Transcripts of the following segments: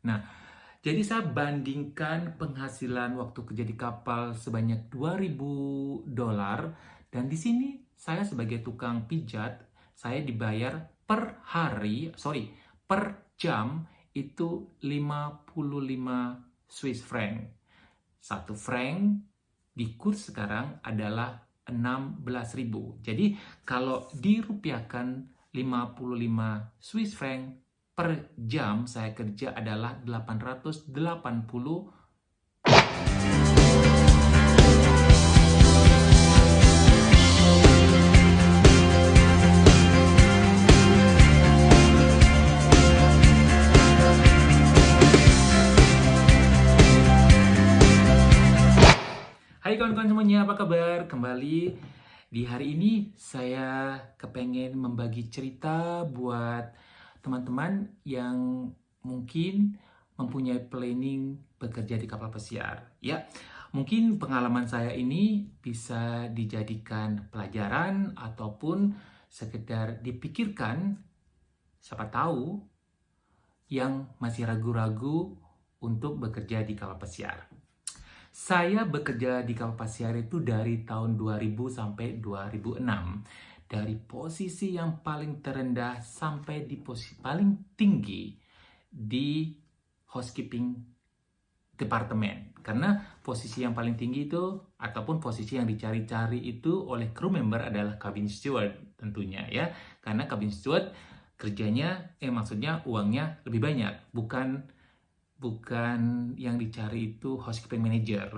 Nah, jadi saya bandingkan penghasilan waktu kerja di kapal sebanyak $2.000 dan di sini saya sebagai tukang pijat, saya dibayar per hari, per jam itu 55 Swiss franc. Satu franc di kurs sekarang adalah 16.000. Jadi kalau dirupiahkan 55 Swiss franc per jam saya kerja adalah 880. Hai kawan-kawan semuanya, apa kabar? Kembali di hari ini saya kepengen membagi cerita buat teman-teman yang mungkin mempunyai planning bekerja di kapal pesiar. Ya, mungkin pengalaman saya ini bisa dijadikan pelajaran ataupun sekedar dipikirkan, siapa tahu yang masih ragu-ragu untuk bekerja di kapal pesiar. Saya bekerja di kapal pesiar itu dari tahun 2000 sampai 2006. Dari posisi yang paling terendah sampai di posisi paling tinggi di housekeeping departemen. Karena posisi yang paling tinggi itu, ataupun posisi yang dicari-cari itu oleh crew member adalah cabin steward tentunya ya. Karena cabin steward kerjanya, maksudnya uangnya lebih banyak, bukan yang dicari itu housekeeping manager.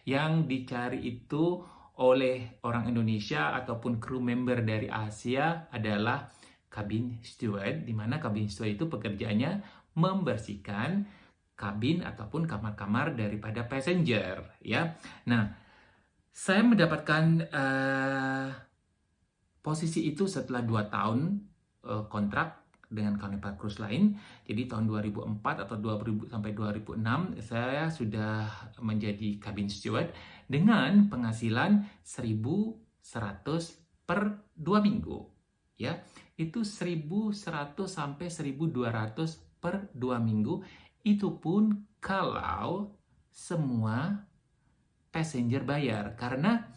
Yang dicari itu oleh orang Indonesia ataupun kru member dari Asia adalah cabin steward, di mana cabin steward itu pekerjaannya membersihkan kabin ataupun kamar-kamar daripada passenger ya. Nah, saya mendapatkan posisi itu setelah 2 tahun kontrak dengan Carnival Cruise Line. Jadi tahun 2004 atau 2000 sampai 2006 saya sudah menjadi cabin steward dengan penghasilan 1.100 per 2 minggu. Ya, itu 1.100 sampai 1.200 per 2 minggu. Itu pun kalau semua passenger bayar, karena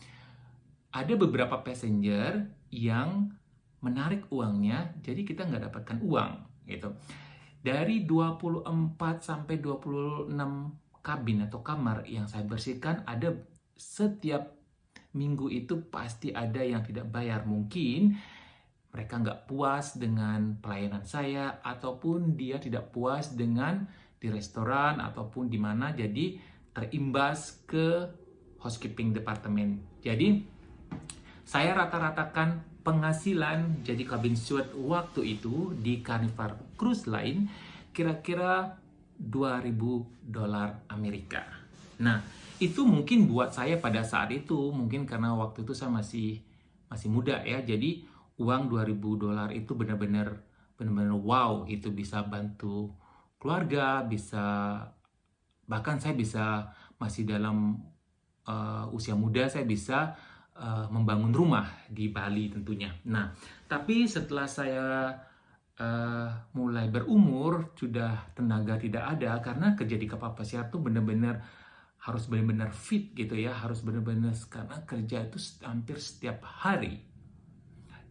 ada beberapa passenger yang menarik uangnya, jadi kita nggak dapatkan uang gitu. Dari 24 sampai 26 kabin atau kamar yang saya bersihkan, ada setiap minggu itu pasti ada yang tidak bayar. Mungkin mereka nggak puas dengan pelayanan saya, ataupun dia tidak puas dengan di restoran ataupun di mana, jadi terimbas ke housekeeping departemen. Jadi saya rata-ratakan penghasilan jadi cabin steward waktu itu di Carnival Cruise Line kira-kira $2.000 Amerika. Nah, itu mungkin buat saya pada saat itu, mungkin karena waktu itu saya masih muda ya, jadi uang $2.000 itu benar-benar wow, itu bisa bantu keluarga, bahkan saya bisa masih dalam usia muda, saya bisa membangun rumah di Bali tentunya. Nah, tapi setelah saya mulai berumur, sudah tenaga tidak ada, karena kerja di kapal pesiar tuh benar-benar harus benar-benar fit gitu ya, harus benar-benar, karena kerja itu hampir setiap hari.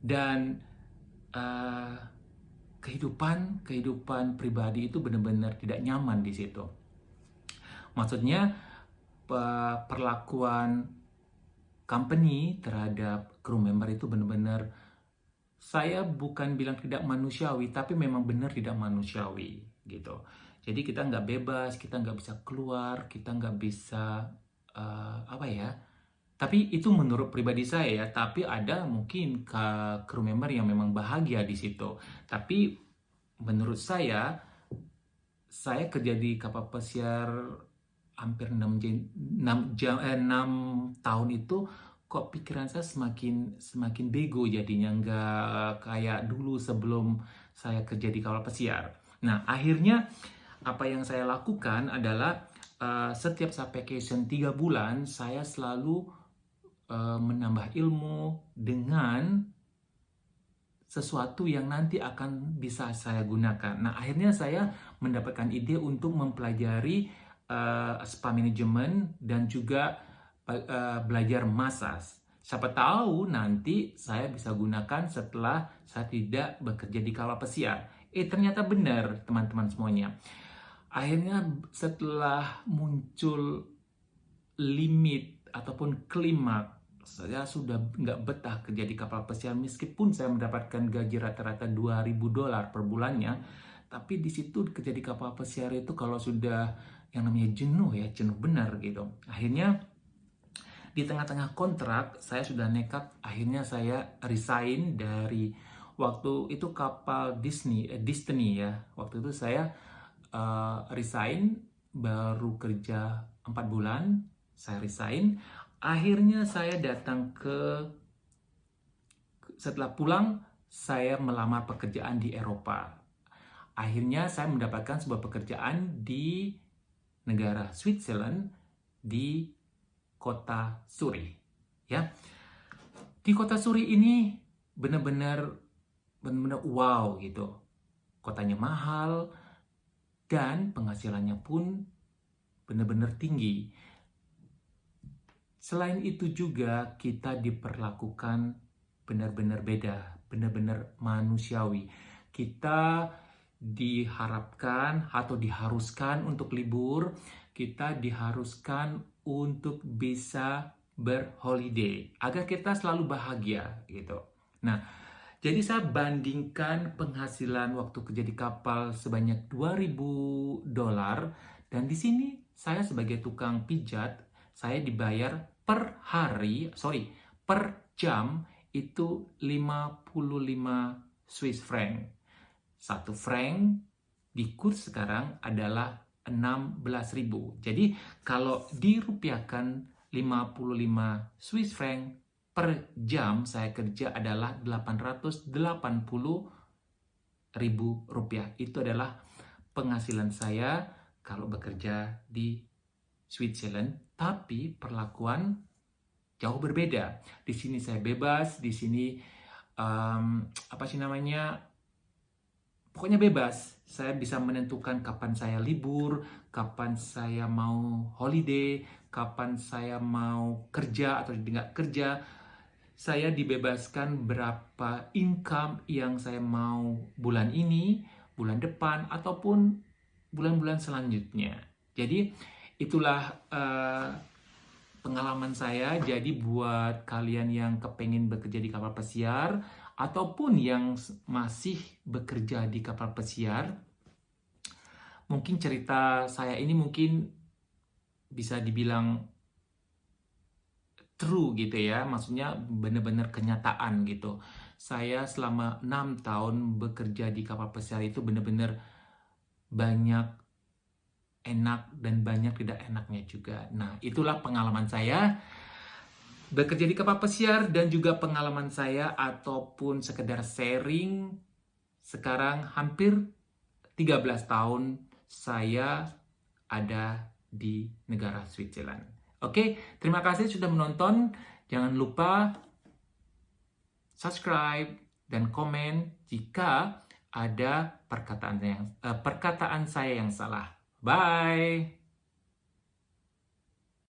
Dan kehidupan pribadi itu benar-benar tidak nyaman di situ. Maksudnya perlakuan company terhadap crew member itu benar-benar, saya bukan bilang tidak manusiawi, tapi memang benar tidak manusiawi gitu. Jadi kita nggak bebas, kita nggak bisa keluar, kita nggak bisa tapi itu menurut pribadi saya ya. Tapi ada mungkin crew member yang memang bahagia di situ. Tapi menurut saya kerja di kapal pesiar hampir 6 tahun itu, kok pikiran saya semakin bego jadinya, nggak kayak dulu sebelum saya kerja di kapal pesiar. Nah, akhirnya apa yang saya lakukan adalah setiap saya vacation 3 bulan, saya selalu menambah ilmu dengan sesuatu yang nanti akan bisa saya gunakan. Nah, akhirnya saya mendapatkan ide untuk mempelajari spa management dan juga belajar massage. Siapa tahu nanti saya bisa gunakan setelah saya tidak bekerja di kapal pesiar. Ternyata benar teman-teman semuanya. Akhirnya setelah muncul limit ataupun klimaks, saya sudah nggak betah kerja di kapal pesiar meskipun saya mendapatkan gaji rata-rata $2.000 per bulannya. Tapi di situ kerja di kapal pesiar itu kalau sudah yang namanya jenuh ya, jenuh benar gitu. Akhirnya di tengah-tengah kontrak saya sudah nekat, akhirnya saya resign dari waktu itu kapal Disney ya. Waktu itu saya resign, baru kerja 4 bulan, saya resign. Akhirnya saya datang setelah pulang, saya melamar pekerjaan di Eropa. Akhirnya saya mendapatkan sebuah pekerjaan di negara Switzerland, di kota Zurich. Ya, di kota Zurich ini benar-benar wow gitu. Kotanya mahal dan penghasilannya pun benar-benar tinggi. Selain itu juga kita diperlakukan benar-benar beda, benar-benar manusiawi. Kita diharapkan atau diharuskan untuk libur, kita diharuskan untuk bisa berholiday agar kita selalu bahagia gitu. Nah, jadi saya bandingkan penghasilan waktu kerja di kapal sebanyak $2.000 dan di sini saya sebagai tukang pijat saya dibayar per jam itu 55 Swiss franc. 1 franc di kurs sekarang adalah 16.000. Jadi kalau dirupiahkan 55 Swiss franc per jam saya kerja adalah 880.000 rupiah. Itu adalah penghasilan saya kalau bekerja di Switzerland, tapi perlakuan jauh berbeda. Di sini saya bebas, di sini pokoknya bebas. Saya bisa menentukan kapan saya libur, kapan saya mau holiday, kapan saya mau kerja atau tidak kerja. Saya dibebaskan berapa income yang saya mau bulan ini, bulan depan, ataupun bulan-bulan selanjutnya. Jadi itulah pengalaman saya. Jadi buat kalian yang kepengen bekerja di kapal pesiar ataupun yang masih bekerja di kapal pesiar, mungkin cerita saya ini mungkin bisa dibilang true gitu ya, maksudnya benar-benar kenyataan gitu. Saya selama 6 tahun bekerja di kapal pesiar itu benar-benar banyak enak dan banyak tidak enaknya juga. Nah, itulah pengalaman saya bekerja di kapal pesiar dan juga pengalaman saya ataupun sekedar sharing. Sekarang hampir 13 tahun saya ada di negara Switzerland. Oke, terima kasih sudah menonton. Jangan lupa subscribe dan komen jika ada perkataan saya yang salah. Bye.